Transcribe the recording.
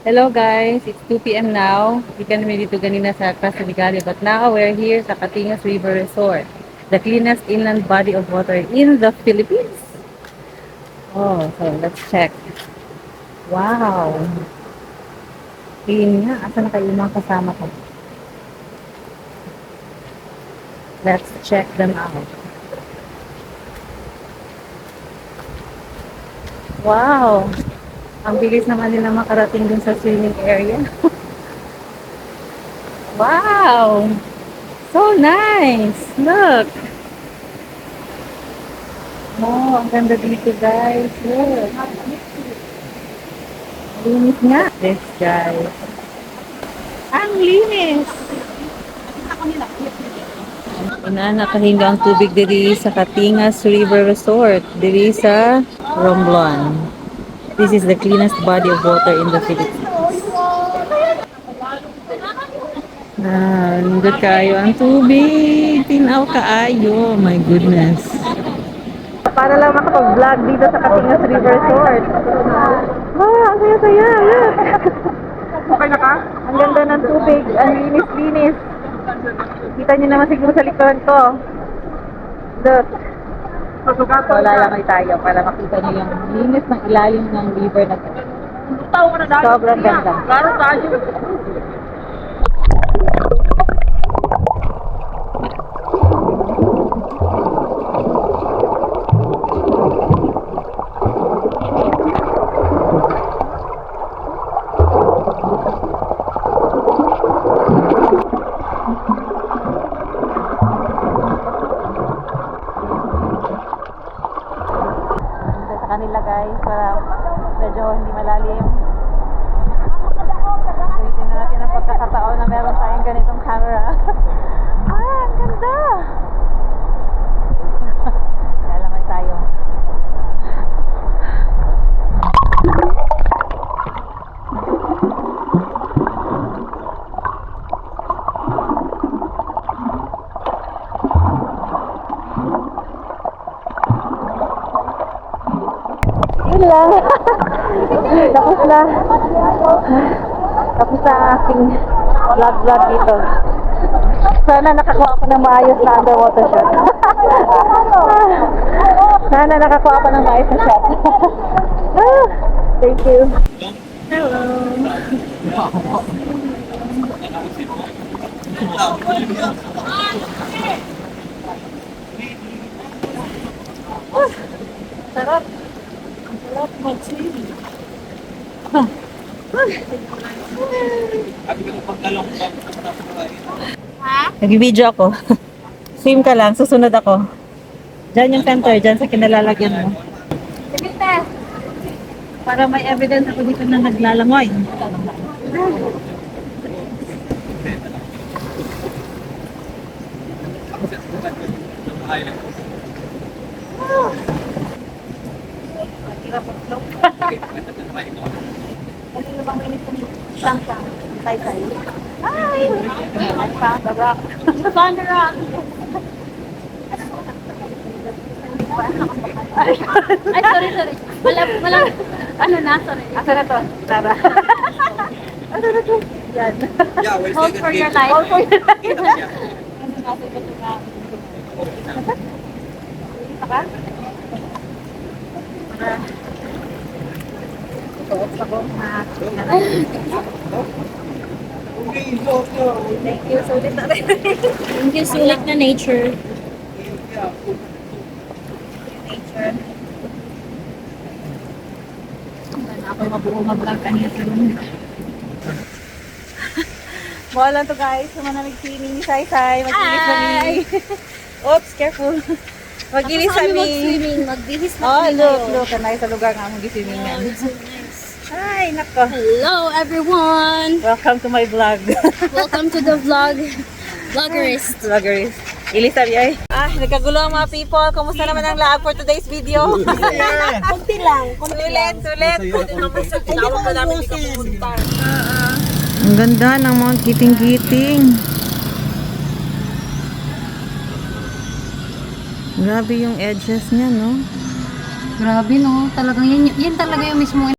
Hello guys, it's 2 p.m. now. Ikan kami dito ganina sa Casa Ligale, but now we're here sa Catingas River Resort, the cleanest inland body of water in the Philippines. Oh, so let's check. Wow! Clean nga. Asa na kayo mga kasama ko? Let's check them out. Wow! Ang bilis naman nila makarating dun sa swimming area. Wow! So nice! Look! Oh, ang ganda dito guys. Look! Linis nga. This guys. Ang linis! Ina, nakahinga ang tubig diri sa Catingas River Resort, diri sa Romblon. This is the cleanest body of water in the Philippines. Nindot kayo ang tubig. Tinaw kaayo. My goodness. Para lang makapag-vlog dito sa Catingas River Resort. Ah, ang saya-saya. Look. Okay na ka? Ang ganda ng tubig. Ang linis-linis. Kita niyo naman siguro sa likuran ko. Look. Wala lang tayo para makita niyo yung linis ng ilalim ng river na to. Sobrang ganda. Klaro tayo. Sa kanila guys para medyo hindi malalim. Sulitin na natin ang pagkakataon na meron tayong ganitong camera. Ang ganda! Lalamay tayo. Yun lang. Tapos na. Tapos na ang aking vlog dito. Sana nakakuha ako ng maayos na underwater shot. Sana nakakuha ako ng maayos na shot. Thank you. Hello. Sarap. Sarap mag-swimming. Nag-video ako. Swim ka lang, susunod ako. Diyan yung center, diyan sa kinalalagyan mo. Para may evidence ako dito na naglalangoy. Ano bang minit ng sangka? Tay-tay. Hi! I found the rock. I found the rock. Ay, sorry. Malam. Ano na, sorry. Asa na to? Tara. Asa na to? Yan. Yeah, we'll Hold for your life. Hold for your life. Ano natin ito nga? Isa ka? Para suot ako. Thank you. Sulit na rin. Thank you, sulit na nature. Nature. Wala ako mabuo mag-vlog kanina. Wala to guys. Sumanamig swimming ni Sai-Sai. Mag-ilis kami. Oops, careful. Mag-ilis kami. Mag-swimming, magbihis na Oh, kami look. ngayon. Kanay sa lugar nga mag-swimming yan. Wow, it's so nice. Ay, nako. Hello everyone! Welcome to my vlog. Welcome to the vlog. Vloggerist. Vloggerist. Ilis sabi ay. Nagkagulo ang mga people. Kumusta naman ang laag for today's video? Kunti lang. Sulit. Tinawag pa namin di ka pumunta. Ang ganda ng Mount Giting-Giting. Grabe yung edges niya, no? Grabe no, talagang yan talaga yung mismo